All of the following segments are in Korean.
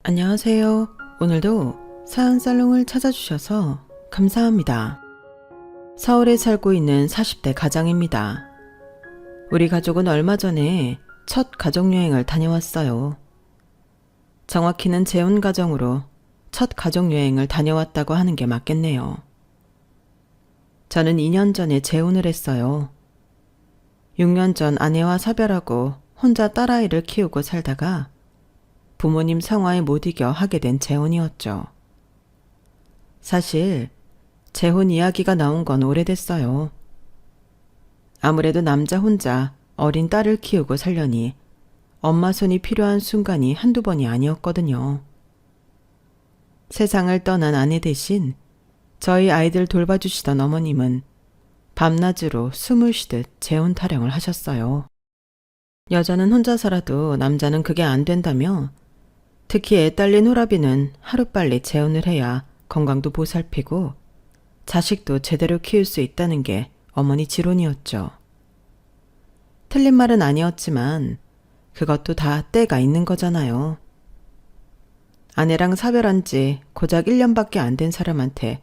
안녕하세요. 오늘도 사연살롱을 찾아주셔서 감사합니다. 서울에 살고 있는 40대 가장입니다. 우리 가족은 얼마 전에 첫 가족여행을 다녀왔어요. 정확히는 재혼 가정으로 첫 가족여행을 다녀왔다고 하는 게 맞겠네요. 저는 2년 전에 재혼을 했어요. 6년 전 아내와 사별하고 혼자 딸아이를 키우고 살다가 부모님 상화에 못 이겨 하게 된 재혼이었죠. 사실 재혼 이야기가 나온 건 오래됐어요. 아무래도 남자 혼자 어린 딸을 키우고 살려니 엄마 손이 필요한 순간이 한두 번이 아니었거든요. 세상을 떠난 아내 대신 저희 아이들 돌봐주시던 어머님은 밤낮으로 숨을 쉬듯 재혼 타령을 하셨어요. 여자는 혼자 살아도 남자는 그게 안 된다며 특히 애 딸린 호라비는 하루빨리 재혼을 해야 건강도 보살피고 자식도 제대로 키울 수 있다는 게 어머니 지론이었죠. 틀린 말은 아니었지만 그것도 다 때가 있는 거잖아요. 아내랑 사별한 지 고작 1년밖에 안 된 사람한테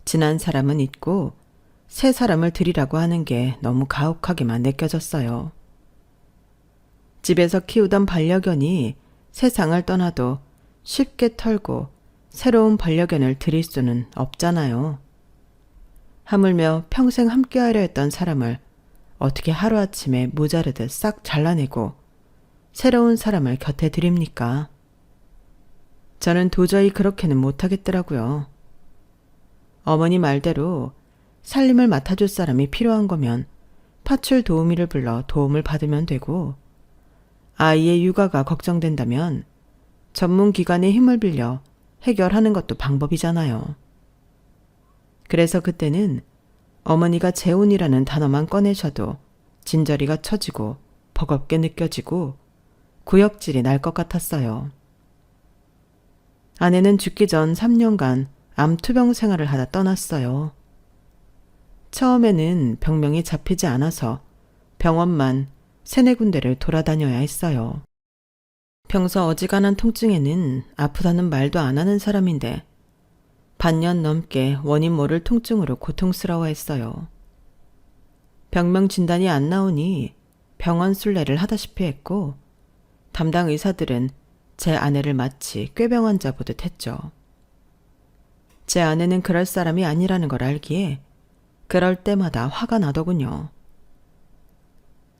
지난 사람은 잊고 새 사람을 들이라고 하는 게 너무 가혹하게만 느껴졌어요. 집에서 키우던 반려견이 세상을 떠나도 쉽게 털고 새로운 반려견을 들일 수는 없잖아요. 하물며 평생 함께하려 했던 사람을 어떻게 하루아침에 모자르듯 싹 잘라내고 새로운 사람을 곁에 들입니까? 저는 도저히 그렇게는 못하겠더라고요. 어머니 말대로 살림을 맡아줄 사람이 필요한 거면 파출 도우미를 불러 도움을 받으면 되고 아이의 육아가 걱정된다면 전문기관의 힘을 빌려 해결하는 것도 방법이잖아요. 그래서 그때는 어머니가 재혼이라는 단어만 꺼내셔도 진저리가 처지고 버겁게 느껴지고 구역질이 날 것 같았어요. 아내는 죽기 전 3년간 암 투병 생활을 하다 떠났어요. 처음에는 병명이 잡히지 않아서 병원만 3-4군데를 돌아다녀야 했어요. 평소 어지간한 통증에는 아프다는 말도 안 하는 사람인데 반년 넘게 원인 모를 통증으로 고통스러워했어요. 병명 진단이 안 나오니 병원 순례를 하다시피 했고 담당 의사들은 제 아내를 마치 꾀병 환자 보듯 했죠. 제 아내는 그럴 사람이 아니라는 걸 알기에 그럴 때마다 화가 나더군요.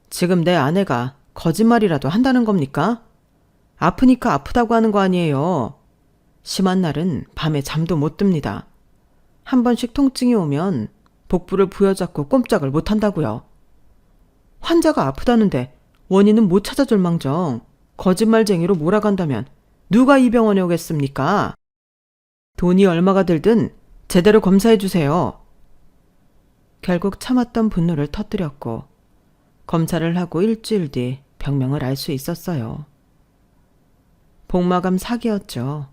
지금 내 아내가 거짓말이라도 한다는 겁니까? 아프니까 아프다고 하는 거 아니에요. 심한 날은 밤에 잠도 못 듭니다. 한 번씩 통증이 오면 복부를 부여잡고 꼼짝을 못 한다고요. 환자가 아프다는데 원인은 못 찾아줄 망정 거짓말쟁이로 몰아간다면 누가 이 병원에 오겠습니까? 돈이 얼마가 들든 제대로 검사해 주세요. 결국 참았던 분노를 터뜨렸고 검사를 하고 일주일 뒤 병명을 알 수 있었어요. 복막암 4기였죠.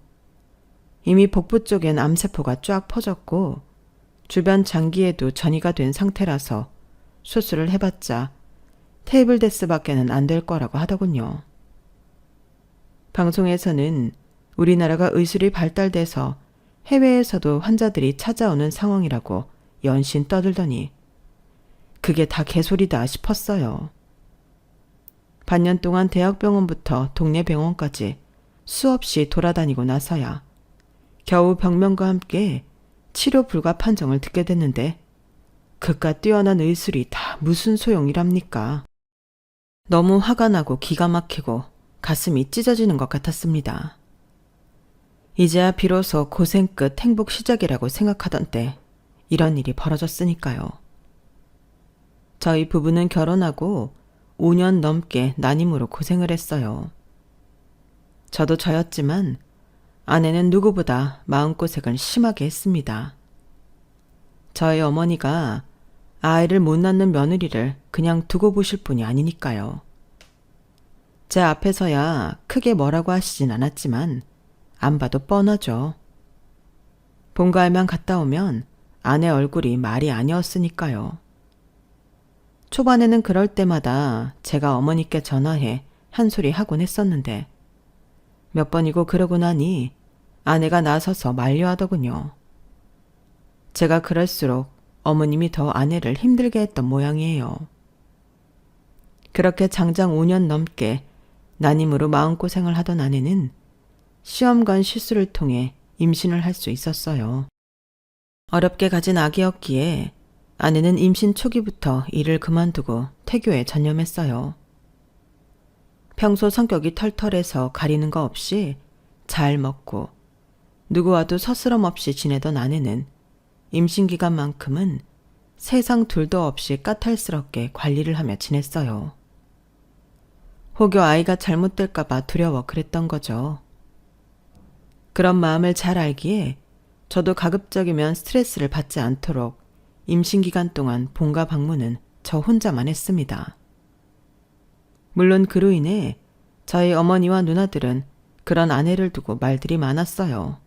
이미 복부 쪽엔 암세포가 쫙 퍼졌고 주변 장기에도 전이가 된 상태라서 수술을 해봤자 테이블 데스밖에는 안 될 거라고 하더군요. 방송에서는 우리나라가 의술이 발달돼서 해외에서도 환자들이 찾아오는 상황이라고 연신 떠들더니 그게 다 개소리다 싶었어요. 반년 동안 대학병원부터 동네 병원까지 수없이 돌아다니고 나서야 겨우 병명과 함께 치료 불가 판정을 듣게 됐는데 그깟 뛰어난 의술이 다 무슨 소용이랍니까? 너무 화가 나고 기가 막히고 가슴이 찢어지는 것 같았습니다. 이제야 비로소 고생 끝 행복 시작이라고 생각하던 때 이런 일이 벌어졌으니까요. 저희 부부는 결혼하고 5년 넘게 난임으로 고생을 했어요. 저도 저였지만 아내는 누구보다 마음고생을 심하게 했습니다. 저희 어머니가 아이를 못 낳는 며느리를 그냥 두고 보실 분이 아니니까요. 제 앞에서야 크게 뭐라고 하시진 않았지만 안 봐도 뻔하죠. 본가에만 갔다 오면 아내 얼굴이 말이 아니었으니까요. 초반에는 그럴 때마다 제가 어머니께 전화해 한 소리 하곤 했었는데 몇 번이고 그러고 나니 아내가 나서서 만류하더군요. 제가 그럴수록 어머님이 더 아내를 힘들게 했던 모양이에요. 그렇게 장장 5년 넘게 난임으로 마음고생을 하던 아내는 시험관 시술을 통해 임신을 할 수 있었어요. 어렵게 가진 아기였기에 아내는 임신 초기부터 일을 그만두고 태교에 전념했어요. 평소 성격이 털털해서 가리는 거 없이 잘 먹고 누구와도 서스럼 없이 지내던 아내는 임신 기간만큼은 세상 둘도 없이 까탈스럽게 관리를 하며 지냈어요. 혹여 아이가 잘못될까봐 두려워 그랬던 거죠. 그런 마음을 잘 알기에 저도 가급적이면 스트레스를 받지 않도록 임신 기간 동안 본가 방문은 저 혼자만 했습니다. 물론 그로 인해 저희 어머니와 누나들은 그런 아내를 두고 말들이 많았어요.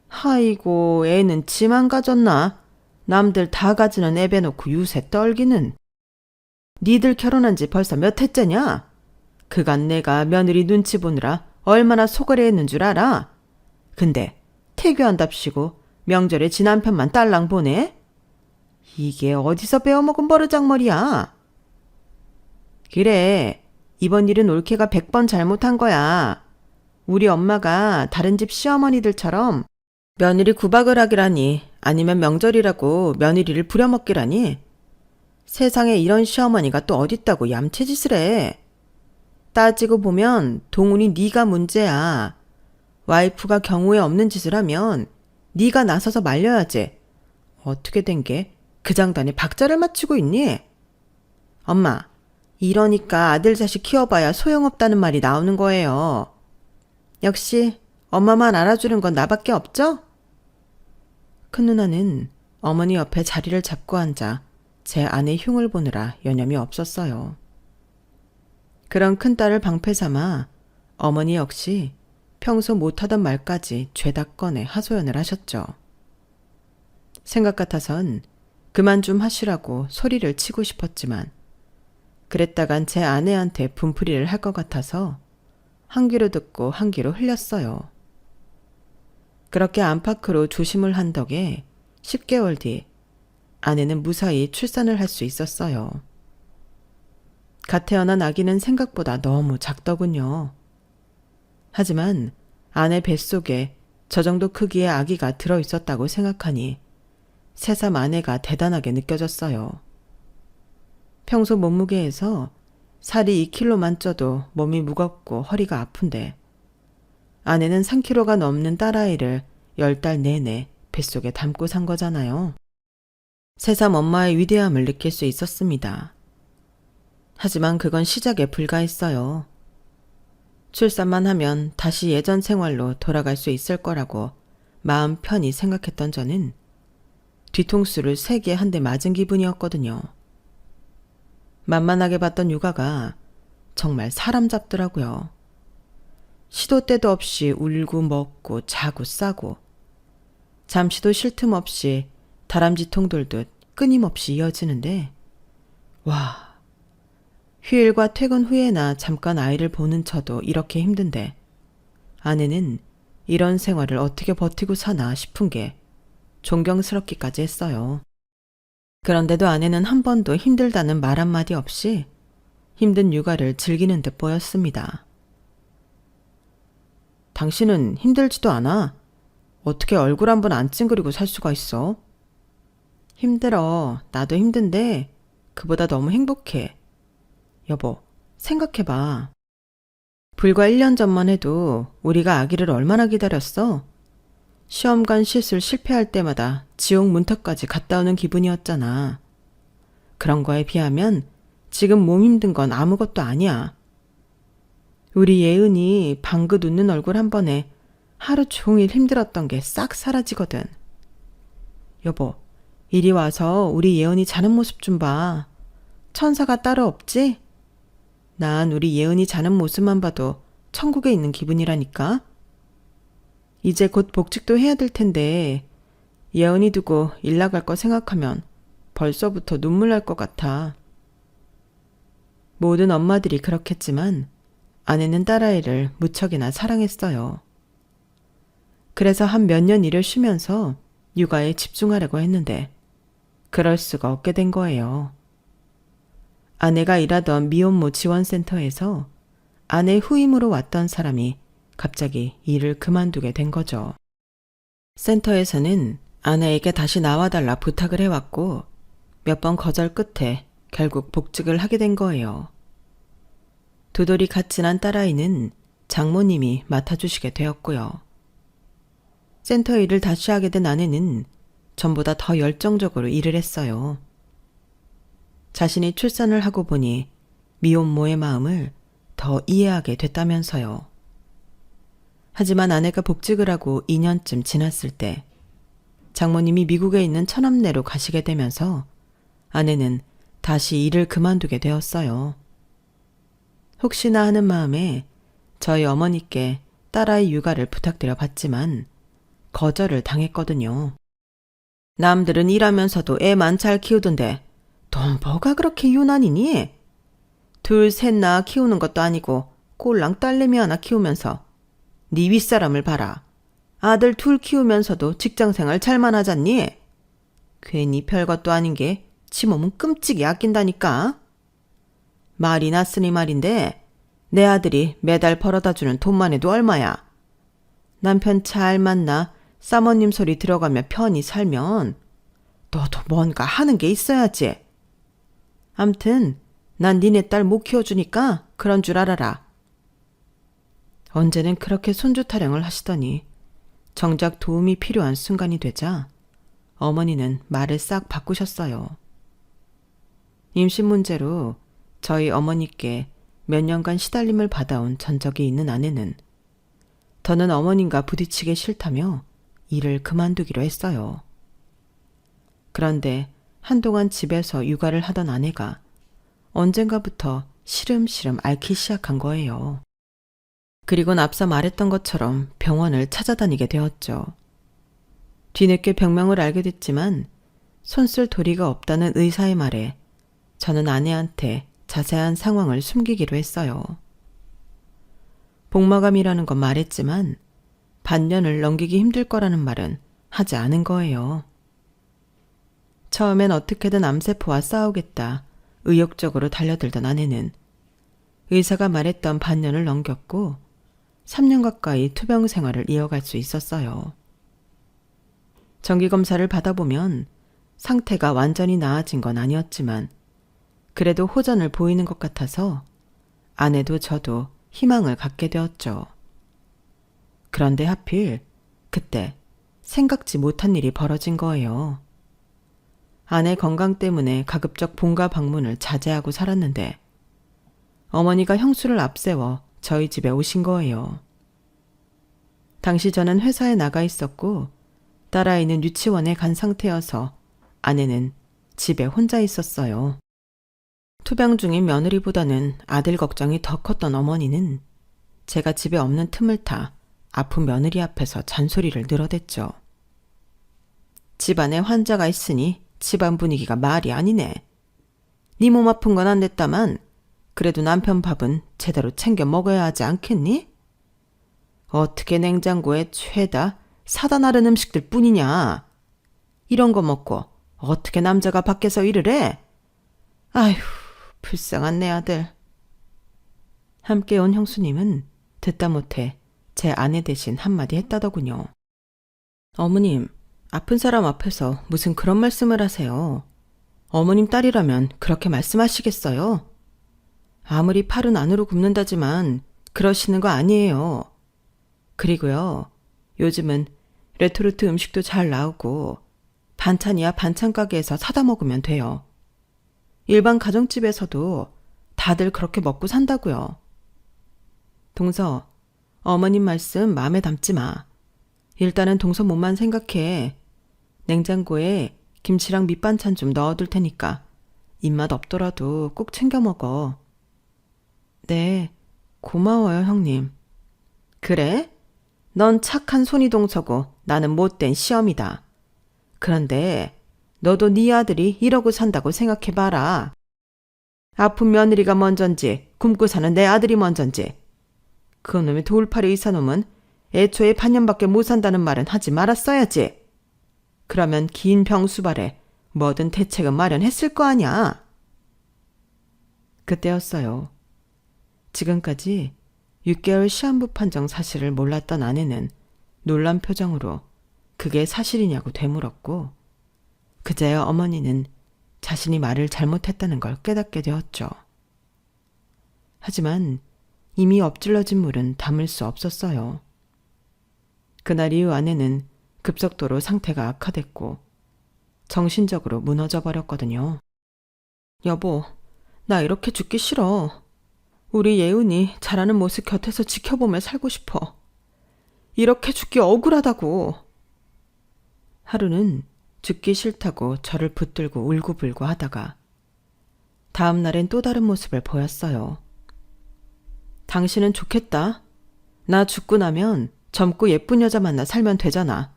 아이고, 애는 지만 가졌나? 남들 다 가지는 애 배놓고 유세 떨기는. 니들 결혼한 지 벌써 몇 해째냐? 그간 내가 며느리 눈치 보느라 얼마나 속을 했는 줄 알아? 근데 태교한답시고 명절에 지 남편만 딸랑 보내? 이게 어디서 배워먹은 버르장머리야? 그래, 이번 일은 올케가 100번 잘못한 거야. 우리 엄마가 다른 집 시어머니들처럼 며느리 구박을 하기라니, 아니면 명절이라고 며느리를 부려먹기라니. 세상에 이런 시어머니가 또 어딨다고 얌체짓을 해. 따지고 보면 동훈이 네가 문제야. 와이프가 경우에 없는 짓을 하면 네가 나서서 말려야지. 어떻게 된 게 그 장단에 박자를 맞추고 있니? 엄마, 이러니까 아들 자식 키워봐야 소용없다는 말이 나오는 거예요. 역시 엄마만 알아주는 건 나밖에 없죠? 큰 누나는 어머니 옆에 자리를 잡고 앉아 제 아내 흉을 보느라 여념이 없었어요. 그런 큰딸을 방패 삼아 어머니 역시 평소 못하던 말까지 죄다 꺼내 하소연을 하셨죠. 생각 같아선 그만 좀 하시라고 소리를 치고 싶었지만 그랬다간 제 아내한테 분풀이를 할 것 같아서 한 귀로 듣고 한 귀로 흘렸어요. 그렇게 안팎으로 조심을 한 덕에 10개월 뒤 아내는 무사히 출산을 할 수 있었어요. 갓 태어난 아기는 생각보다 너무 작더군요. 하지만 아내 뱃속에 저 정도 크기의 아기가 들어있었다고 생각하니 새삼 아내가 대단하게 느껴졌어요. 평소 몸무게에서 살이 2kg만 쪄도 몸이 무겁고 허리가 아픈데 아내는 3kg가 넘는 딸아이를 10달 내내 뱃속에 담고 산 거잖아요. 새삼 엄마의 위대함을 느낄 수 있었습니다. 하지만 그건 시작에 불과했어요. 출산만 하면 다시 예전 생활로 돌아갈 수 있을 거라고 마음 편히 생각했던 저는 뒤통수를 세게 한 대 맞은 기분이었거든요. 만만하게 봤던 육아가 정말 사람 잡더라고요. 시도 때도 없이 울고 먹고 자고 싸고 잠시도 쉴 틈 없이 다람쥐통 돌듯 끊임없이 이어지는데 와, 휴일과 퇴근 후에나 잠깐 아이를 보는 저도 이렇게 힘든데 아내는 이런 생활을 어떻게 버티고 사나 싶은 게 존경스럽기까지 했어요. 그런데도 아내는 한 번도 힘들다는 말 한마디 없이 힘든 육아를 즐기는 듯 보였습니다. 당신은 힘들지도 않아. 어떻게 얼굴 한 번 안 찡그리고 살 수가 있어? 힘들어. 나도 힘든데 그보다 너무 행복해. 여보, 생각해봐. 불과 1년 전만 해도 우리가 아기를 얼마나 기다렸어? 시험관 시술 실패할 때마다 지옥 문턱까지 갔다 오는 기분이었잖아. 그런 거에 비하면 지금 몸 힘든 건 아무것도 아니야. 우리 예은이 방긋 웃는 얼굴 한 번에 하루 종일 힘들었던 게 싹 사라지거든. 여보, 이리 와서 우리 예은이 자는 모습 좀 봐. 천사가 따로 없지? 난 우리 예은이 자는 모습만 봐도 천국에 있는 기분이라니까. 이제 곧 복직도 해야 될 텐데 예은이 두고 일 나갈 거 생각하면 벌써부터 눈물 날 것 같아. 모든 엄마들이 그렇겠지만 아내는 딸아이를 무척이나 사랑했어요. 그래서 한 몇 년 일을 쉬면서 육아에 집중하려고 했는데 그럴 수가 없게 된 거예요. 아내가 일하던 미혼모 지원센터에서 아내 후임으로 왔던 사람이 갑자기 일을 그만두게 된 거죠. 센터에서는 아내에게 다시 나와달라 부탁을 해왔고 몇 번 거절 끝에 결국 복직을 하게 된 거예요. 두 돌이 갓 지난 딸아이는 장모님이 맡아주시게 되었고요. 센터 일을 다시 하게 된 아내는 전보다 더 열정적으로 일을 했어요. 자신이 출산을 하고 보니 미혼모의 마음을 더 이해하게 됐다면서요. 하지만 아내가 복직을 하고 2년쯤 지났을 때 장모님이 미국에 있는 처남네로 가시게 되면서 아내는 다시 일을 그만두게 되었어요. 혹시나 하는 마음에 저희 어머니께 딸아이 육아를 부탁드려 봤지만 거절을 당했거든요. 남들은 일하면서도 애만 잘 키우던데 넌 뭐가 그렇게 유난이니? 둘, 셋 낳아 키우는 것도 아니고 꼴랑 딸내미 하나 키우면서 네 윗사람을 봐라. 아들 둘 키우면서도 직장생활 잘만 하잖니? 괜히 별것도 아닌 게 지 몸은 끔찍이 아낀다니까. 말이 났으니 말인데 내 아들이 매달 벌어다주는 돈만 해도 얼마야. 남편 잘 만나 사모님 소리 들어가며 편히 살면 너도 뭔가 하는 게 있어야지. 암튼 난 니네 딸 못 키워주니까 그런 줄 알아라. 언제는 그렇게 손주 타령을 하시더니 정작 도움이 필요한 순간이 되자 어머니는 말을 싹 바꾸셨어요. 임신 문제로 저희 어머니께 몇 년간 시달림을 받아온 전적이 있는 아내는 더는 어머님과 부딪히기 싫다며 일을 그만두기로 했어요. 그런데 한동안 집에서 육아를 하던 아내가 언젠가부터 시름시름 앓기 시작한 거예요. 그리곤 앞서 말했던 것처럼 병원을 찾아다니게 되었죠. 뒤늦게 병명을 알게 됐지만 손쓸 도리가 없다는 의사의 말에 저는 아내한테 자세한 상황을 숨기기로 했어요. 복마감이라는 건 말했지만 반년을 넘기기 힘들 거라는 말은 하지 않은 거예요. 처음엔 어떻게든 암세포와 싸우겠다 의욕적으로 달려들던 아내는 의사가 말했던 반년을 넘겼고 3년 가까이 투병 생활을 이어갈 수 있었어요. 정기검사를 받아보면 상태가 완전히 나아진 건 아니었지만 그래도 호전을 보이는 것 같아서 아내도 저도 희망을 갖게 되었죠. 그런데 하필 그때 생각지 못한 일이 벌어진 거예요. 아내 건강 때문에 가급적 본가 방문을 자제하고 살았는데 어머니가 형수를 앞세워 저희 집에 오신 거예요. 당시 저는 회사에 나가 있었고 딸아이는 유치원에 간 상태여서 아내는 집에 혼자 있었어요. 투병 중인 며느리보다는 아들 걱정이 더 컸던 어머니는 제가 집에 없는 틈을 타 아픈 며느리 앞에서 잔소리를 늘어댔죠. 집안에 환자가 있으니 집안 분위기가 말이 아니네. 네 몸 아픈 건 안 됐다만 그래도 남편 밥은 제대로 챙겨 먹어야 하지 않겠니? 어떻게 냉장고에 죄다 사다 나른 음식들 뿐이냐. 이런 거 먹고 어떻게 남자가 밖에서 일을 해? 아휴, 불쌍한 내 아들. 함께 온 형수님은 듣다 못해 제 아내 대신 한마디 했다더군요. 어머님, 아픈 사람 앞에서 무슨 그런 말씀을 하세요. 어머님 딸이라면 그렇게 말씀하시겠어요? 아무리 팔은 안으로 굽는다지만 그러시는 거 아니에요. 그리고요, 요즘은 레토르트 음식도 잘 나오고 반찬이야 반찬 가게에서 사다 먹으면 돼요. 일반 가정집에서도 다들 그렇게 먹고 산다고요. 동서, 어머님 말씀 마음에 담지 마. 일단은 동서 몸만 생각해. 냉장고에 김치랑 밑반찬 좀 넣어둘 테니까 입맛 없더라도 꼭 챙겨 먹어. 네, 고마워요, 형님. 그래? 넌 착한 손이동서고 나는 못된 시엄이다. 그런데 너도 네 아들이 이러고 산다고 생각해봐라. 아픈 며느리가 먼전지 굶고 사는 내 아들이 먼전지 그놈의 돌팔이 의사놈은 애초에 반년밖에 못 산다는 말은 하지 말았어야지. 그러면 긴 병수발에 뭐든 대책은 마련했을 거 아냐. 그때였어요. 지금까지 6개월 시한부 판정 사실을 몰랐던 아내는 놀란 표정으로 그게 사실이냐고 되물었고, 그제야 어머니는 자신이 말을 잘못했다는 걸 깨닫게 되었죠. 하지만 이미 엎질러진 물은 담을 수 없었어요. 그날 이후 아내는 급속도로 상태가 악화됐고 정신적으로 무너져 버렸거든요. 여보, 나 이렇게 죽기 싫어. 우리 예은이 자라는 모습 곁에서 지켜보며 살고 싶어. 이렇게 죽기 억울하다고. 하루는 죽기 싫다고 저를 붙들고 울고불고 하다가 다음 날엔 또 다른 모습을 보였어요. 당신은 좋겠다. 나 죽고 나면 젊고 예쁜 여자 만나 살면 되잖아.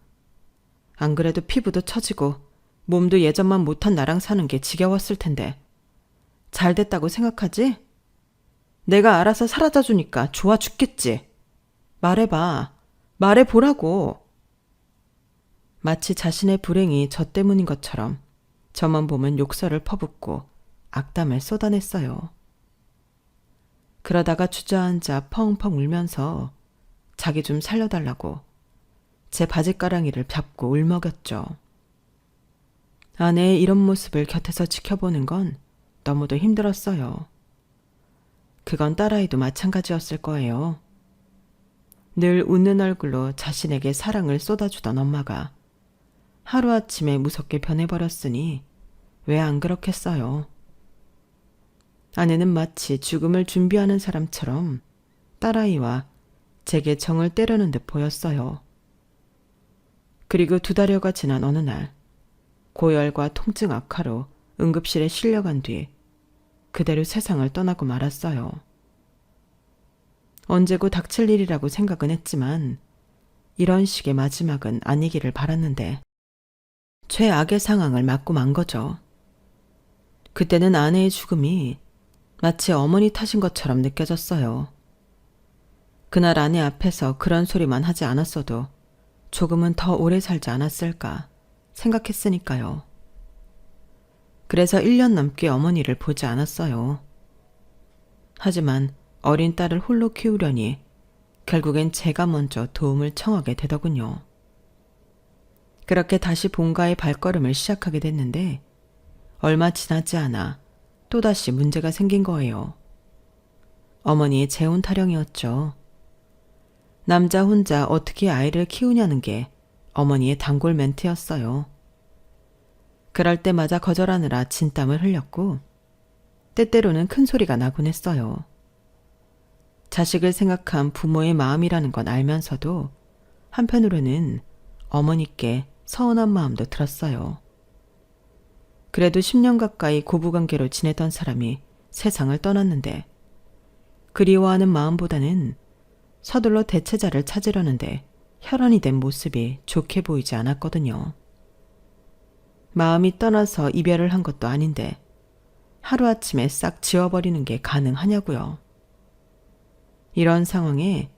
안 그래도 피부도 처지고 몸도 예전만 못한 나랑 사는 게 지겨웠을 텐데. 잘 됐다고 생각하지? 내가 알아서 사라져주니까 좋아 죽겠지. 말해봐. 말해보라고. 마치 자신의 불행이 저 때문인 것처럼 저만 보면 욕설을 퍼붓고 악담을 쏟아냈어요. 그러다가 주저앉아 펑펑 울면서 자기 좀 살려달라고 제 바지가랑이를 잡고 울먹였죠. 아내의 이런 모습을 곁에서 지켜보는 건 너무도 힘들었어요. 그건 딸아이도 마찬가지였을 거예요. 늘 웃는 얼굴로 자신에게 사랑을 쏟아주던 엄마가 하루아침에 무섭게 변해버렸으니 왜 안 그렇겠어요. 아내는 마치 죽음을 준비하는 사람처럼 딸아이와 제게 정을 때려는 듯 보였어요. 그리고 2달여가 지난 어느 날 고열과 통증 악화로 응급실에 실려간 뒤 그대로 세상을 떠나고 말았어요. 언제고 닥칠 일이라고 생각은 했지만 이런 식의 마지막은 아니기를 바랐는데 최악의 상황을 맞고 만 거죠. 그때는 아내의 죽음이 마치 어머니 탓인 것처럼 느껴졌어요. 그날 아내 앞에서 그런 소리만 하지 않았어도 조금은 더 오래 살지 않았을까 생각했으니까요. 그래서 1년 넘게 어머니를 보지 않았어요. 하지만 어린 딸을 홀로 키우려니 결국엔 제가 먼저 도움을 청하게 되더군요. 그렇게 다시 본가의 발걸음을 시작하게 됐는데 얼마 지나지 않아 또다시 문제가 생긴 거예요. 어머니의 재혼 타령이었죠. 남자 혼자 어떻게 아이를 키우냐는 게 어머니의 단골 멘트였어요. 그럴 때마다 거절하느라 진땀을 흘렸고 때때로는 큰 소리가 나곤 했어요. 자식을 생각한 부모의 마음이라는 건 알면서도 한편으로는 어머니께 서운한 마음도 들었어요. 그래도 10년 가까이 고부관계로 지내던 사람이 세상을 떠났는데 그리워하는 마음보다는 서둘러 대체자를 찾으려는데 혈안이 된 모습이 좋게 보이지 않았거든요. 마음이 떠나서 이별을 한 것도 아닌데 하루아침에 싹 지워버리는 게 가능하냐고요. 이런 상황에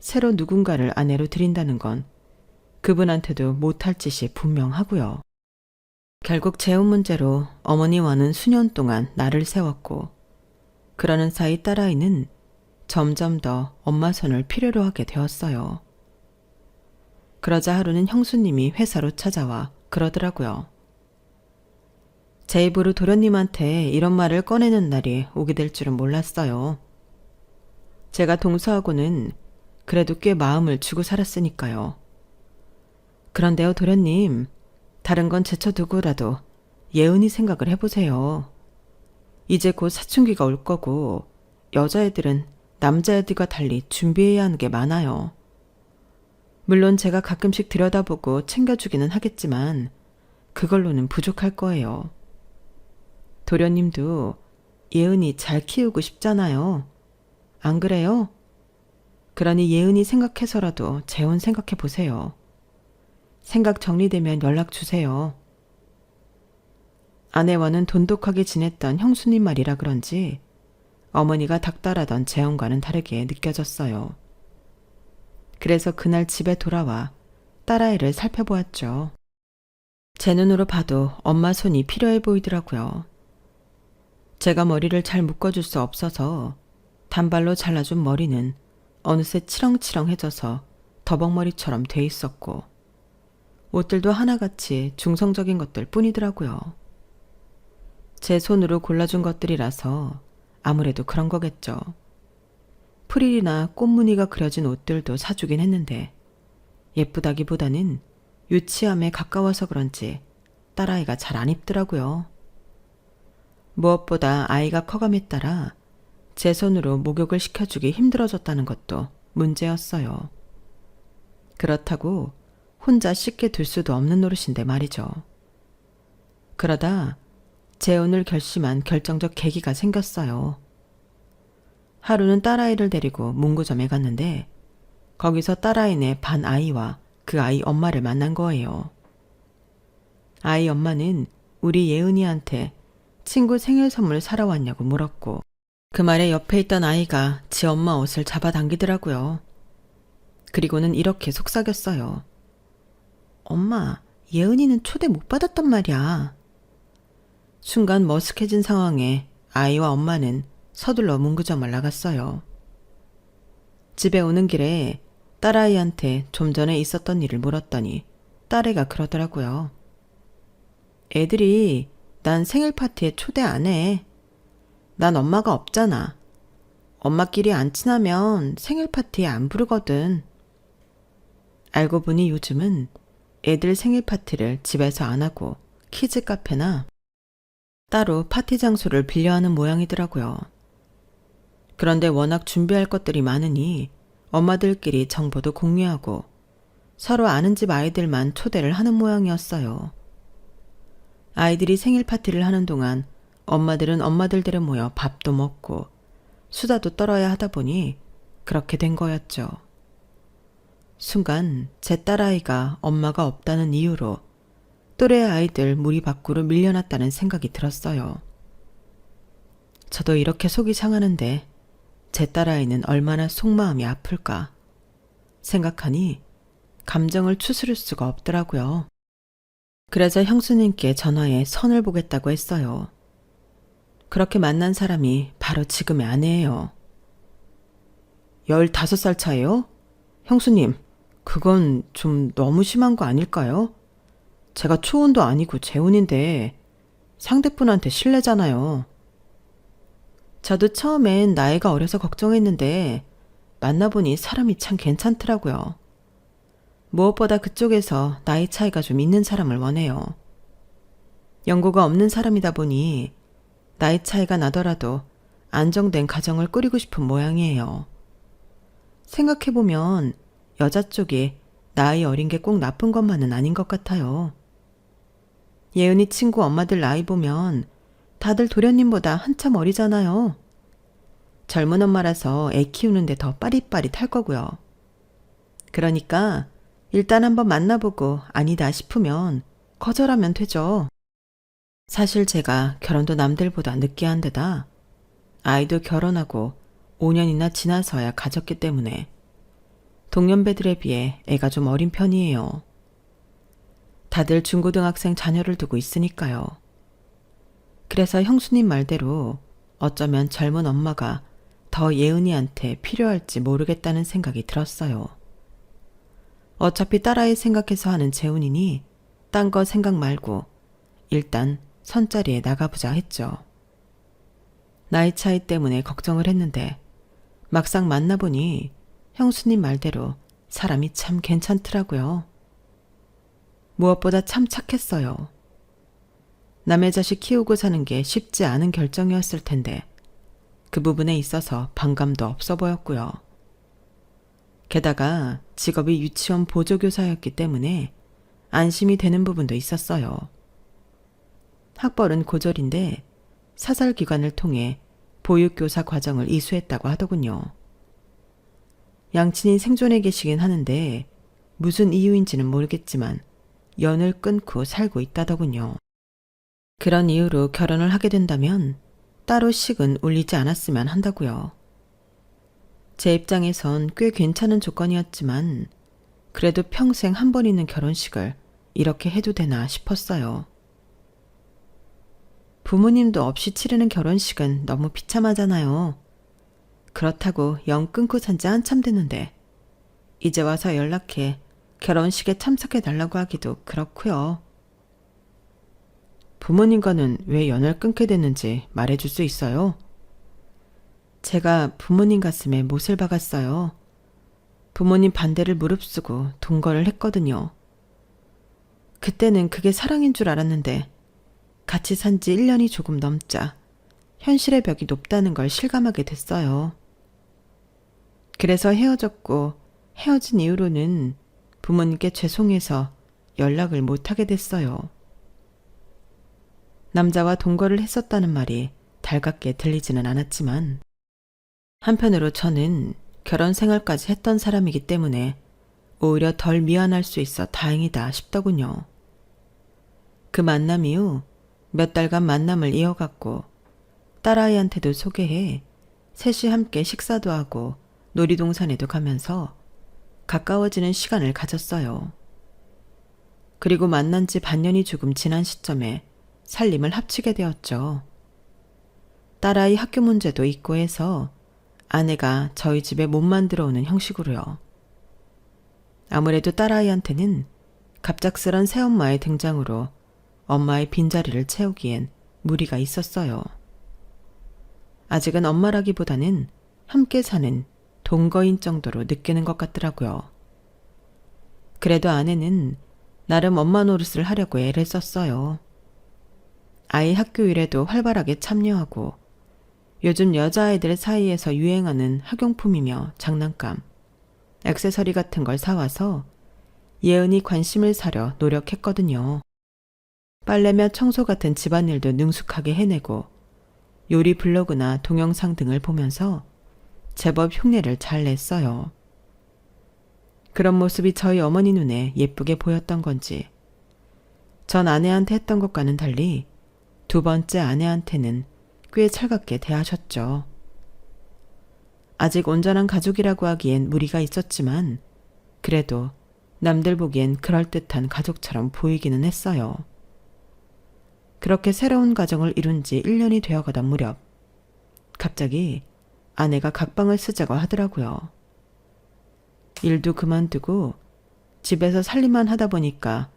새로 누군가를 아내로 들인다는 건 그분한테도 못할 짓이 분명하고요. 결국 재혼 문제로 어머니와는 수년 동안 나를 세웠고 그러는 사이 딸아이는 점점 더 엄마 손을 필요로 하게 되었어요. 그러자 하루는 형수님이 회사로 찾아와 그러더라고요. 제 입으로 도련님한테 이런 말을 꺼내는 날이 오게 될 줄은 몰랐어요. 제가 동서하고는 그래도 꽤 마음을 주고 살았으니까요. 그런데요, 도련님, 다른 건 제쳐두고라도 예은이 생각을 해보세요. 이제 곧 사춘기가 올 거고 여자애들은 남자애들과 달리 준비해야 하는 게 많아요. 물론 제가 가끔씩 들여다보고 챙겨주기는 하겠지만 그걸로는 부족할 거예요. 도련님도 예은이 잘 키우고 싶잖아요. 안 그래요? 그러니 예은이 생각해서라도 재혼 생각해 보세요. 생각 정리되면 연락 주세요. 아내와는 돈독하게 지냈던 형수님 말이라 그런지 어머니가 닥달하던 재혼과는 다르게 느껴졌어요. 그래서 그날 집에 돌아와 딸아이를 살펴보았죠. 제 눈으로 봐도 엄마 손이 필요해 보이더라고요. 제가 머리를 잘 묶어줄 수 없어서 단발로 잘라준 머리는 어느새 치렁치렁해져서 더벅머리처럼 돼 있었고, 옷들도 하나같이 중성적인 것들 뿐이더라고요. 제 손으로 골라준 것들이라서 아무래도 그런 거겠죠. 프릴이나 꽃무늬가 그려진 옷들도 사주긴 했는데 예쁘다기보다는 유치함에 가까워서 그런지 딸아이가 잘 안 입더라고요. 무엇보다 아이가 커감에 따라 제 손으로 목욕을 시켜주기 힘들어졌다는 것도 문제였어요. 그렇다고 혼자 씻게 둘 수도 없는 노릇인데 말이죠. 그러다 재혼을 결심한 결정적 계기가 생겼어요. 하루는 딸아이를 데리고 문구점에 갔는데 거기서 딸아이네 반 아이와 그 아이 엄마를 만난 거예요. 아이 엄마는 우리 예은이한테 친구 생일 선물 사러 왔냐고 물었고, 그 말에 옆에 있던 아이가 지 엄마 옷을 잡아당기더라고요. 그리고는 이렇게 속삭였어요. 엄마, 예은이는 초대 못 받았단 말이야. 순간 머쓱해진 상황에 아이와 엄마는 서둘러 문구점을 나갔어요. 집에 오는 길에 딸아이한테 좀 전에 있었던 일을 물었더니 딸애가 그러더라고요. 애들이 난 생일 파티에 초대 안 해. 난 엄마가 없잖아. 엄마끼리 안 친하면 생일 파티에 안 부르거든. 알고 보니 요즘은 애들 생일 파티를 집에서 안 하고 키즈 카페나 따로 파티 장소를 빌려하는 모양이더라고요. 그런데 워낙 준비할 것들이 많으니 엄마들끼리 정보도 공유하고 서로 아는 집 아이들만 초대를 하는 모양이었어요. 아이들이 생일 파티를 하는 동안 엄마들은 엄마들대로 모여 밥도 먹고 수다도 떨어야 하다 보니 그렇게 된 거였죠. 순간 제 딸아이가 엄마가 없다는 이유로 또래 아이들 무리 밖으로 밀려났다는 생각이 들었어요. 저도 이렇게 속이 상하는데 제 딸아이는 얼마나 속마음이 아플까 생각하니 감정을 추스를 수가 없더라고요. 그래서 형수님께 전화해 선을 보겠다고 했어요. 그렇게 만난 사람이 바로 지금의 아내예요. 15살 차예요? 형수님, 그건 좀 너무 심한 거 아닐까요? 제가 초혼도 아니고 재혼인데 상대분한테 실례잖아요. 저도 처음엔 나이가 어려서 걱정했는데 만나보니 사람이 참 괜찮더라고요. 무엇보다 그쪽에서 나이 차이가 좀 있는 사람을 원해요. 연고가 없는 사람이다 보니 나이 차이가 나더라도 안정된 가정을 꾸리고 싶은 모양이에요. 생각해보면 여자 쪽이 나이 어린 게 꼭 나쁜 것만은 아닌 것 같아요. 예은이 친구 엄마들 나이 보면 다들 도련님보다 한참 어리잖아요. 젊은 엄마라서 애 키우는데 더 빠릿빠릿할 거고요. 그러니까 일단 한번 만나보고 아니다 싶으면 거절하면 되죠. 사실 제가 결혼도 남들보다 늦게 한 데다 아이도 결혼하고 5년이나 지나서야 가졌기 때문에 동년배들에 비해 애가 좀 어린 편이에요. 다들 중고등학생 자녀를 두고 있으니까요. 그래서 형수님 말대로 어쩌면 젊은 엄마가 더 예은이한테 필요할지 모르겠다는 생각이 들었어요. 어차피 딸아이 생각해서 하는 재혼이니 딴 거 생각 말고 일단 선자리에 나가보자 했죠. 나이 차이 때문에 걱정을 했는데 막상 만나보니 형수님 말대로 사람이 참 괜찮더라고요. 무엇보다 참 착했어요. 남의 자식 키우고 사는 게 쉽지 않은 결정이었을 텐데 그 부분에 있어서 반감도 없어 보였고요. 게다가 직업이 유치원 보조교사였기 때문에 안심이 되는 부분도 있었어요. 학벌은 고졸인데 사설기관을 통해 보육교사 과정을 이수했다고 하더군요. 양친이 생존해 계시긴 하는데 무슨 이유인지는 모르겠지만 연을 끊고 살고 있다더군요. 그런 이유로 결혼을 하게 된다면 따로 식은 올리지 않았으면 한다고요. 제 입장에선 꽤 괜찮은 조건이었지만 그래도 평생 한 번 있는 결혼식을 이렇게 해도 되나 싶었어요. 부모님도 없이 치르는 결혼식은 너무 비참하잖아요. 그렇다고 영 끊고 산 지 한참 됐는데 이제 와서 연락해 결혼식에 참석해 달라고 하기도 그렇고요. 부모님과는 왜 연을 끊게 됐는지 말해줄 수 있어요? 제가 부모님 가슴에 못을 박았어요. 부모님 반대를 무릅쓰고 동거를 했거든요. 그때는 그게 사랑인 줄 알았는데 같이 산 지 1년이 조금 넘자 현실의 벽이 높다는 걸 실감하게 됐어요. 그래서 헤어졌고 헤어진 이후로는 부모님께 죄송해서 연락을 못하게 됐어요. 남자와 동거를 했었다는 말이 달갑게 들리지는 않았지만 한편으로 저는 결혼 생활까지 했던 사람이기 때문에 오히려 덜 미안할 수 있어 다행이다 싶더군요. 그 만남 이후 몇 달간 만남을 이어갔고 딸아이한테도 소개해 셋이 함께 식사도 하고 놀이동산에도 가면서 가까워지는 시간을 가졌어요. 그리고 만난 지 반년이 조금 지난 시점에 살림을 합치게 되었죠. 딸아이 학교 문제도 있고 해서 아내가 저희 집에 몸만 들어오는 형식으로요. 아무래도 딸아이한테는 갑작스런 새엄마의 등장으로 엄마의 빈자리를 채우기엔 무리가 있었어요. 아직은 엄마라기보다는 함께 사는 동거인 정도로 느끼는 것 같더라고요. 그래도 아내는 나름 엄마 노릇을 하려고 애를 썼어요. 아이 학교 일에도 활발하게 참여하고 요즘 여자아이들 사이에서 유행하는 학용품이며 장난감, 액세서리 같은 걸 사와서 예은이 관심을 사려 노력했거든요. 빨래며 청소 같은 집안일도 능숙하게 해내고 요리 블로그나 동영상 등을 보면서 제법 흉내를 잘 냈어요. 그런 모습이 저희 어머니 눈에 예쁘게 보였던 건지 전 아내한테 했던 것과는 달리 두 번째 아내한테는 꽤 차갑게 대하셨죠. 아직 온전한 가족이라고 하기엔 무리가 있었지만 그래도 남들 보기엔 그럴듯한 가족처럼 보이기는 했어요. 그렇게 새로운 가정을 이룬 지 1년이 되어가던 무렵 갑자기 아내가 각방을 쓰자고 하더라고요. 일도 그만두고 집에서 살림만 하다 보니까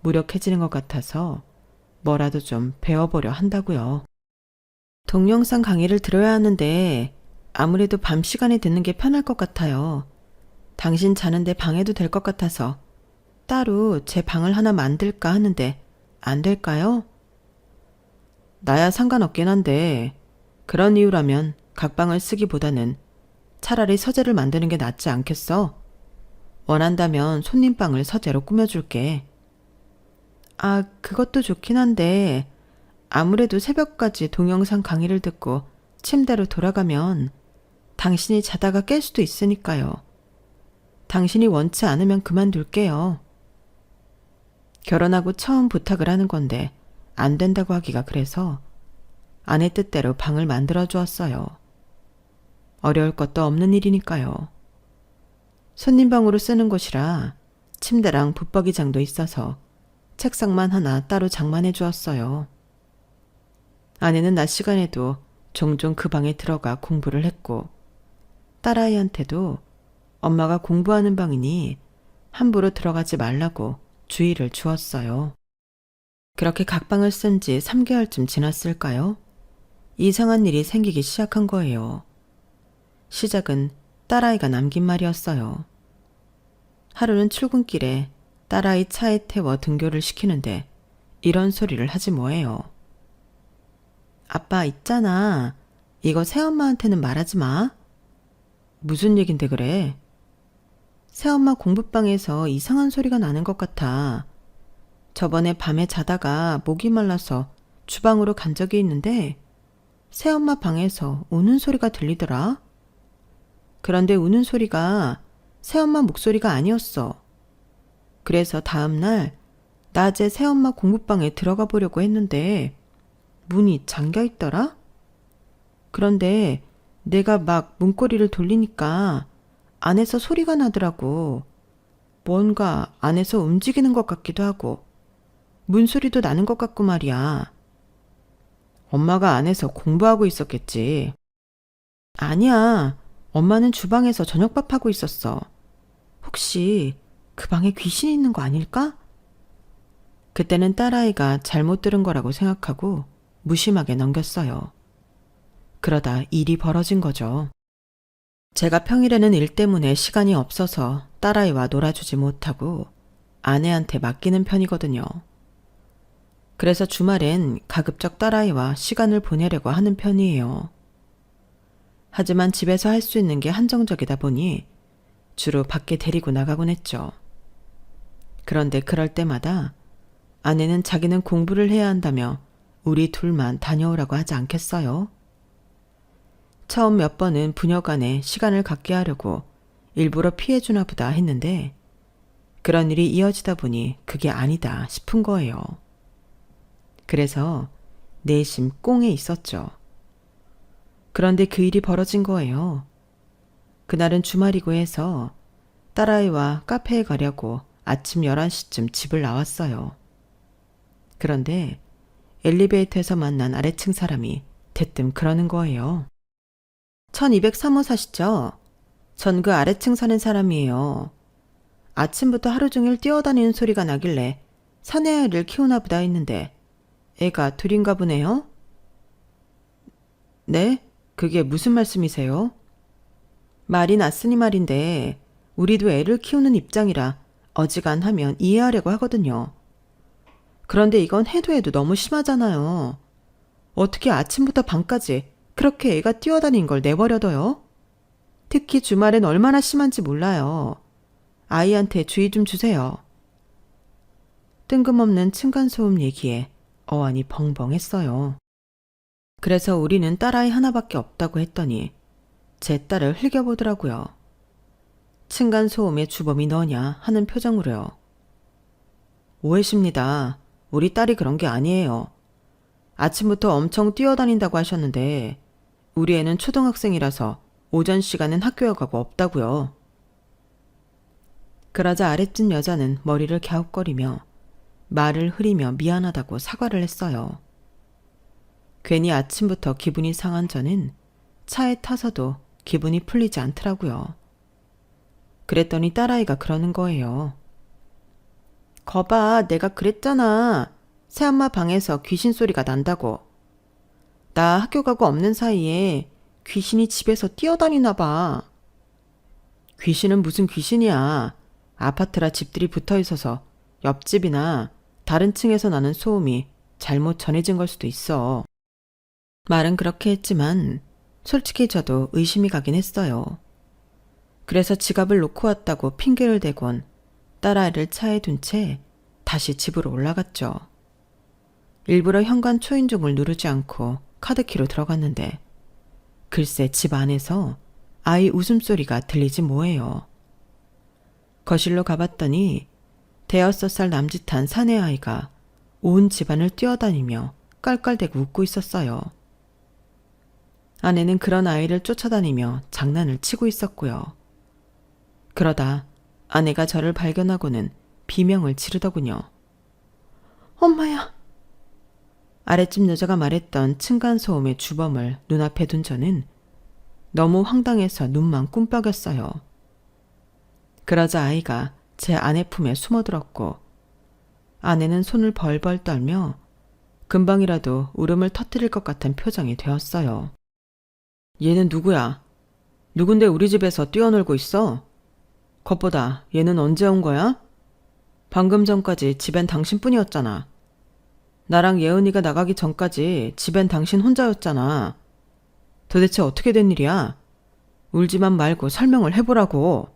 무력해지는 것 같아서 뭐라도 좀 배워보려 한다고요. 동영상 강의를 들어야 하는데 아무래도 밤 시간에 듣는 게 편할 것 같아요. 당신 자는데 방해도 될 것 같아서 따로 제 방을 하나 만들까 하는데 안 될까요? 나야 상관없긴 한데 그런 이유라면 각방을 쓰기보다는 차라리 서재를 만드는 게 낫지 않겠어? 원한다면 손님방을 서재로 꾸며줄게. 아, 그것도 좋긴 한데 아무래도 새벽까지 동영상 강의를 듣고 침대로 돌아가면 당신이 자다가 깰 수도 있으니까요. 당신이 원치 않으면 그만둘게요. 결혼하고 처음 부탁을 하는 건데 안 된다고 하기가 그래서 아내 뜻대로 방을 만들어 주었어요. 어려울 것도 없는 일이니까요. 손님방으로 쓰는 곳이라 침대랑 붙박이장도 있어서 책상만 하나 따로 장만해 주었어요. 아내는 낮 시간에도 종종 그 방에 들어가 공부를 했고 딸아이한테도 엄마가 공부하는 방이니 함부로 들어가지 말라고 주의를 주었어요. 그렇게 각방을 쓴 지 3개월쯤 지났을까요? 이상한 일이 생기기 시작한 거예요. 시작은 딸아이가 남긴 말이었어요. 하루는 출근길에 딸아이 차에 태워 등교를 시키는데 이런 소리를 하지 뭐예요. 아빠 있잖아. 이거 새엄마한테는 말하지 마. 무슨 얘긴데 그래? 새엄마 공부방에서 이상한 소리가 나는 것 같아. 저번에 밤에 자다가 목이 말라서 주방으로 간 적이 있는데 새엄마 방에서 우는 소리가 들리더라. 그런데 우는 소리가 새엄마 목소리가 아니었어. 그래서 다음날 낮에 새엄마 공부방에 들어가 보려고 했는데 문이 잠겨 있더라. 그런데 내가 막 문고리를 돌리니까 안에서 소리가 나더라고. 뭔가 안에서 움직이는 것 같기도 하고 문소리도 나는 것 같고 말이야. 엄마가 안에서 공부하고 있었겠지. 아니야. 엄마는 주방에서 저녁밥하고 있었어. 혹시 그 방에 귀신이 있는 거 아닐까? 그때는 딸아이가 잘못 들은 거라고 생각하고 무심하게 넘겼어요. 그러다 일이 벌어진 거죠. 제가 평일에는 일 때문에 시간이 없어서 딸아이와 놀아주지 못하고 아내한테 맡기는 편이거든요. 그래서 주말엔 가급적 딸아이와 시간을 보내려고 하는 편이에요. 하지만 집에서 할 수 있는 게 한정적이다 보니 주로 밖에 데리고 나가곤 했죠. 그런데 그럴 때마다 아내는 자기는 공부를 해야 한다며 우리 둘만 다녀오라고 하지 않겠어요? 처음 몇 번은 부녀간에 시간을 갖게 하려고 일부러 피해주나 보다 했는데 그런 일이 이어지다 보니 그게 아니다 싶은 거예요. 그래서 내심 꽁에 있었죠. 그런데 그 일이 벌어진 거예요. 그날은 주말이고 해서 딸아이와 카페에 가려고 아침 11시쯤 집을 나왔어요. 그런데 엘리베이터에서 만난 아래층 사람이 대뜸 그러는 거예요. 1203호 사시죠? 전 그 아래층 사는 사람이에요. 아침부터 하루 종일 뛰어다니는 소리가 나길래 사내아이를 키우나 보다 했는데 애가 둘인가 보네요? 네? 그게 무슨 말씀이세요? 말이 났으니 말인데 우리도 애를 키우는 입장이라 어지간하면 이해하려고 하거든요. 그런데 이건 해도 해도 너무 심하잖아요. 어떻게 아침부터 밤까지 그렇게 애가 뛰어다닌 걸 내버려둬요? 특히 주말엔 얼마나 심한지 몰라요. 아이한테 주의 좀 주세요. 뜬금없는 층간소음 얘기에 어안이 벙벙했어요. 그래서 우리는 딸아이 하나밖에 없다고 했더니 제 딸을 흘겨보더라고요. 층간소음의 주범이 너냐 하는 표정으로요. 오해십니다. 우리 딸이 그런 게 아니에요. 아침부터 엄청 뛰어다닌다고 하셨는데 우리 애는 초등학생이라서 오전 시간엔 학교에 가고 없다고요. 그러자 아랫집 여자는 머리를 갸웃거리며 말을 흐리며 미안하다고 사과를 했어요. 괜히 아침부터 기분이 상한 저는 차에 타서도 기분이 풀리지 않더라고요. 그랬더니 딸아이가 그러는 거예요. 거봐, 내가 그랬잖아. 새엄마 방에서 귀신 소리가 난다고. 나 학교 가고 없는 사이에 귀신이 집에서 뛰어다니나 봐. 귀신은 무슨 귀신이야. 아파트라 집들이 붙어 있어서 옆집이나 다른 층에서 나는 소음이 잘못 전해진 걸 수도 있어. 말은 그렇게 했지만 솔직히 저도 의심이 가긴 했어요. 그래서 지갑을 놓고 왔다고 핑계를 대곤 딸아이를 차에 둔 채 다시 집으로 올라갔죠. 일부러 현관 초인종을 누르지 않고 카드키로 들어갔는데 글쎄 집 안에서 아이 웃음소리가 들리지 뭐예요. 거실로 가봤더니 5살 남짓한 사내아이가 온 집안을 뛰어다니며 깔깔대고 웃고 있었어요. 아내는 그런 아이를 쫓아다니며 장난을 치고 있었고요. 그러다 아내가 저를 발견하고는 비명을 지르더군요. 엄마야! 아랫집 여자가 말했던 층간소음의 주범을 눈앞에 둔 저는 너무 황당해서 눈만 꿈뻑였어요. 그러자 아이가 제 아내 품에 숨어들었고 아내는 손을 벌벌 떨며 금방이라도 울음을 터뜨릴 것 같은 표정이 되었어요. 얘는 누구야? 누군데 우리 집에서 뛰어놀고 있어? 겉보다 얘는 언제 온 거야? 방금 전까지 집엔 당신뿐이었잖아. 나랑 예은이가 나가기 전까지 집엔 당신 혼자였잖아. 도대체 어떻게 된 일이야? 울지만 말고 설명을 해보라고.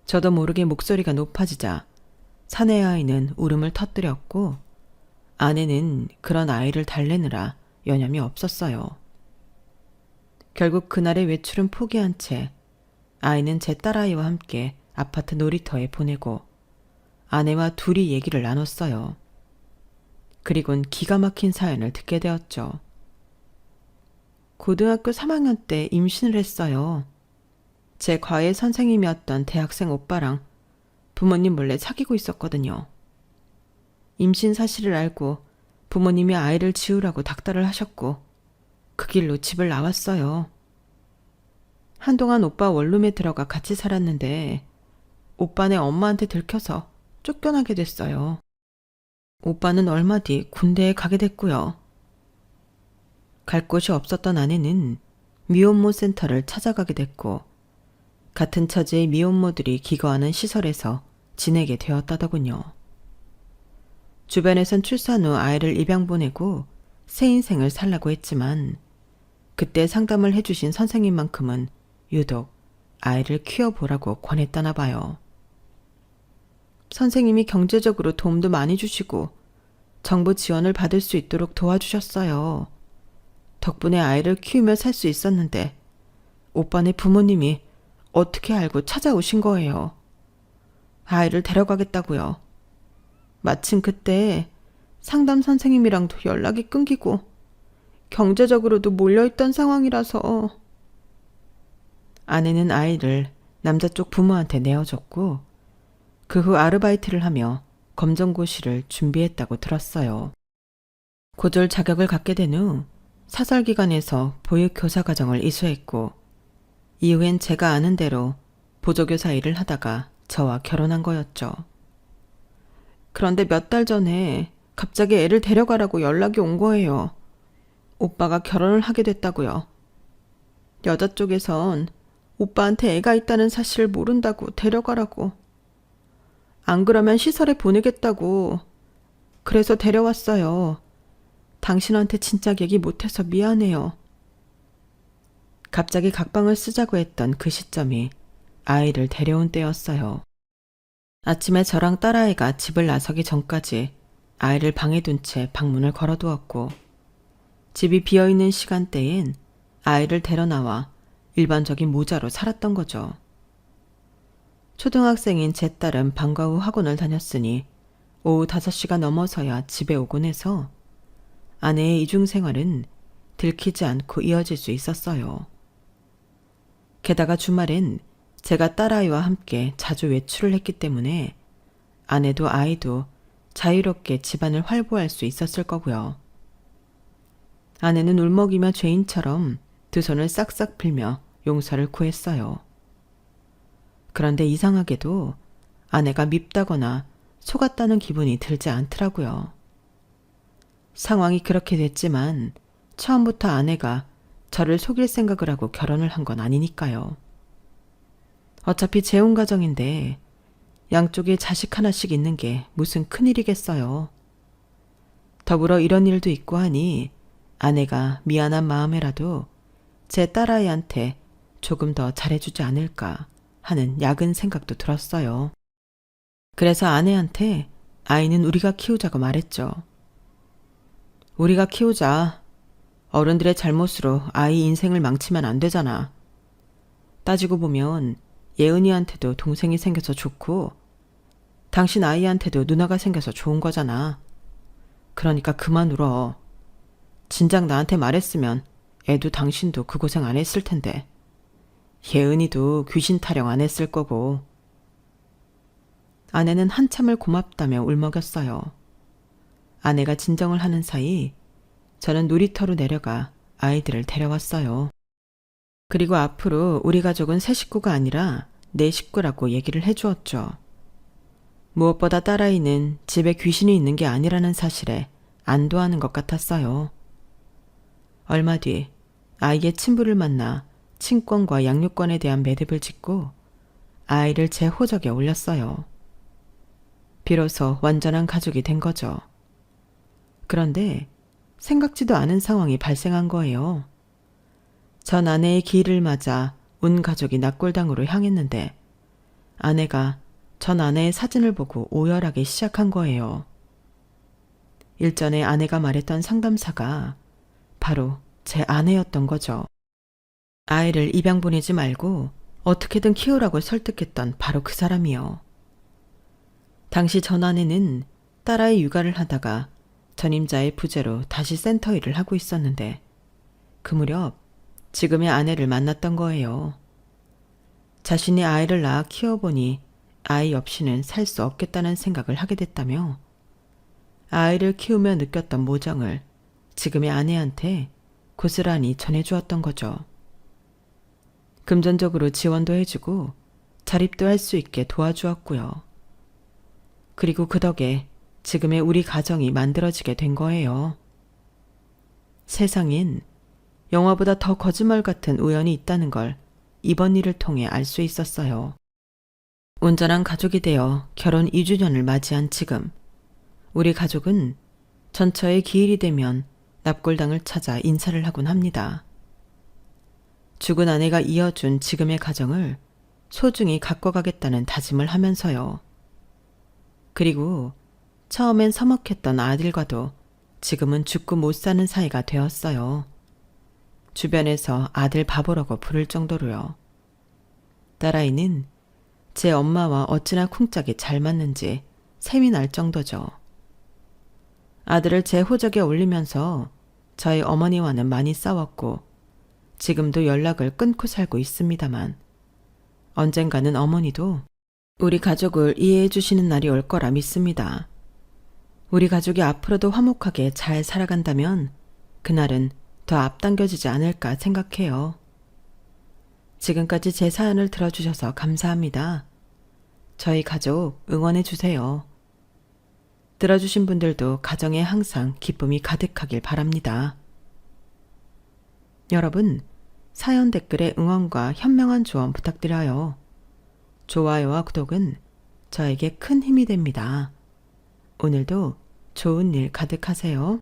저도 모르게 목소리가 높아지자 사내 아이는 울음을 터뜨렸고 아내는 그런 아이를 달래느라 여념이 없었어요. 결국 그날의 외출은 포기한 채 아이는 제 딸아이와 함께 아파트 놀이터에 보내고 아내와 둘이 얘기를 나눴어요. 그리곤 기가 막힌 사연을 듣게 되었죠. 고등학교 3학년 때 임신을 했어요. 제 과외 선생님이었던 대학생 오빠랑 부모님 몰래 사귀고 있었거든요. 임신 사실을 알고 부모님이 아이를 지우라고 닥달을 하셨고 그 길로 집을 나왔어요. 한동안 오빠 원룸에 들어가 같이 살았는데 오빠네 엄마한테 들켜서 쫓겨나게 됐어요. 오빠는 얼마 뒤 군대에 가게 됐고요. 갈 곳이 없었던 아내는 미혼모 센터를 찾아가게 됐고 같은 처지의 미혼모들이 기거하는 시설에서 지내게 되었다더군요. 주변에선 출산 후 아이를 입양 보내고 새 인생을 살라고 했지만 그때 상담을 해주신 선생님만큼은 유독 아이를 키워보라고 권했다나 봐요. 선생님이 경제적으로 도움도 많이 주시고 정부 지원을 받을 수 있도록 도와주셨어요. 덕분에 아이를 키우며 살 수 있었는데 오빠네 부모님이 어떻게 알고 찾아오신 거예요. 아이를 데려가겠다고요. 마침 그때 상담 선생님이랑도 연락이 끊기고 경제적으로도 몰려있던 상황이라서 아내는 아이를 남자 쪽 부모한테 내어줬고 그 후 아르바이트를 하며 검정고시를 준비했다고 들었어요. 고졸 자격을 갖게 된 후 사설기관에서 보육교사 과정을 이수했고 이후엔 제가 아는 대로 보조교사 일을 하다가 저와 결혼한 거였죠. 그런데 몇 달 전에 갑자기 애를 데려가라고 연락이 온 거예요. 오빠가 결혼을 하게 됐다고요. 여자 쪽에선 오빠한테 애가 있다는 사실을 모른다고 데려가라고. 안 그러면 시설에 보내겠다고. 그래서 데려왔어요. 당신한테 진작 얘기 못해서 미안해요. 갑자기 각방을 쓰자고 했던 그 시점이 아이를 데려온 때였어요. 아침에 저랑 딸아이가 집을 나서기 전까지 아이를 방에 둔 채 방문을 걸어두었고 집이 비어있는 시간대엔 아이를 데려 나와 일반적인 모자로 살았던 거죠. 초등학생인 제 딸은 방과 후 학원을 다녔으니 오후 5시가 넘어서야 집에 오곤 해서 아내의 이중생활은 들키지 않고 이어질 수 있었어요. 게다가 주말엔 제가 딸아이와 함께 자주 외출을 했기 때문에 아내도 아이도 자유롭게 집안을 활보할 수 있었을 거고요. 아내는 울먹이며 죄인처럼 두 손을 싹싹 빌며 용서를 구했어요. 그런데 이상하게도 아내가 밉다거나 속았다는 기분이 들지 않더라고요. 상황이 그렇게 됐지만 처음부터 아내가 저를 속일 생각을 하고 결혼을 한 건 아니니까요. 어차피 재혼 가정인데 양쪽에 자식 하나씩 있는 게 무슨 큰일이겠어요. 더불어 이런 일도 있고 하니 아내가 미안한 마음에라도 제 딸아이한테 조금 더 잘해주지 않을까 하는 야근 생각도 들었어요. 그래서 아내한테 아이는 우리가 키우자고 말했죠. 우리가 키우자. 어른들의 잘못으로 아이 인생을 망치면 안 되잖아. 따지고 보면 예은이한테도 동생이 생겨서 좋고 당신 아이한테도 누나가 생겨서 좋은 거잖아. 그러니까 그만 울어. 진작 나한테 말했으면 애도 당신도 그 고생 안 했을 텐데. 예은이도 귀신 타령 안 했을 거고. 아내는 한참을 고맙다며 울먹였어요. 아내가 진정을 하는 사이 저는 놀이터로 내려가 아이들을 데려왔어요. 그리고 앞으로 우리 가족은 세 식구가 아니라 네 식구라고 얘기를 해주었죠. 무엇보다 딸아이는 집에 귀신이 있는 게 아니라는 사실에 안도하는 것 같았어요. 얼마 뒤 아이의 친부를 만나 친권과 양육권에 대한 매듭을 짓고 아이를 제 호적에 올렸어요. 비로소 완전한 가족이 된 거죠. 그런데 생각지도 않은 상황이 발생한 거예요. 전 아내의 기일을 맞아 온 가족이 낙골당으로 향했는데 아내가 전 아내의 사진을 보고 오열하기 시작한 거예요. 일전에 아내가 말했던 상담사가 바로 제 아내였던 거죠. 아이를 입양 보내지 말고 어떻게든 키우라고 설득했던 바로 그 사람이요. 당시 전 아내는 딸아이 육아를 하다가 전임자의 부재로 다시 센터 일을 하고 있었는데 그 무렵 지금의 아내를 만났던 거예요. 자신이 아이를 낳아 키워보니 아이 없이는 살 수 없겠다는 생각을 하게 됐다며 아이를 키우며 느꼈던 모정을 지금의 아내한테 고스란히 전해주었던 거죠. 금전적으로 지원도 해주고 자립도 할 수 있게 도와주었고요. 그리고 그 덕에 지금의 우리 가정이 만들어지게 된 거예요. 세상엔 영화보다 더 거짓말 같은 우연이 있다는 걸 이번 일을 통해 알 수 있었어요. 온전한 가족이 되어 결혼 2주년을 맞이한 지금, 우리 가족은 전처의 기일이 되면 납골당을 찾아 인사를 하곤 합니다. 죽은 아내가 이어준 지금의 가정을 소중히 가꿔가겠다는 다짐을 하면서요. 그리고 처음엔 서먹했던 아들과도 지금은 죽고 못 사는 사이가 되었어요. 주변에서 아들 바보라고 부를 정도로요. 딸아이는 제 엄마와 어찌나 쿵짝이 잘 맞는지 셈이 날 정도죠. 아들을 제 호적에 올리면서 저희 어머니와는 많이 싸웠고 지금도 연락을 끊고 살고 있습니다만 언젠가는 어머니도 우리 가족을 이해해 주시는 날이 올 거라 믿습니다. 우리 가족이 앞으로도 화목하게 잘 살아간다면 그날은 더 앞당겨지지 않을까 생각해요. 지금까지 제 사연을 들어주셔서 감사합니다. 저희 가족 응원해 주세요. 들어주신 분들도 가정에 항상 기쁨이 가득하길 바랍니다. 여러분, 사연 댓글에 응원과 현명한 조언 부탁드려요. 좋아요와 구독은 저에게 큰 힘이 됩니다. 오늘도 좋은 일 가득하세요.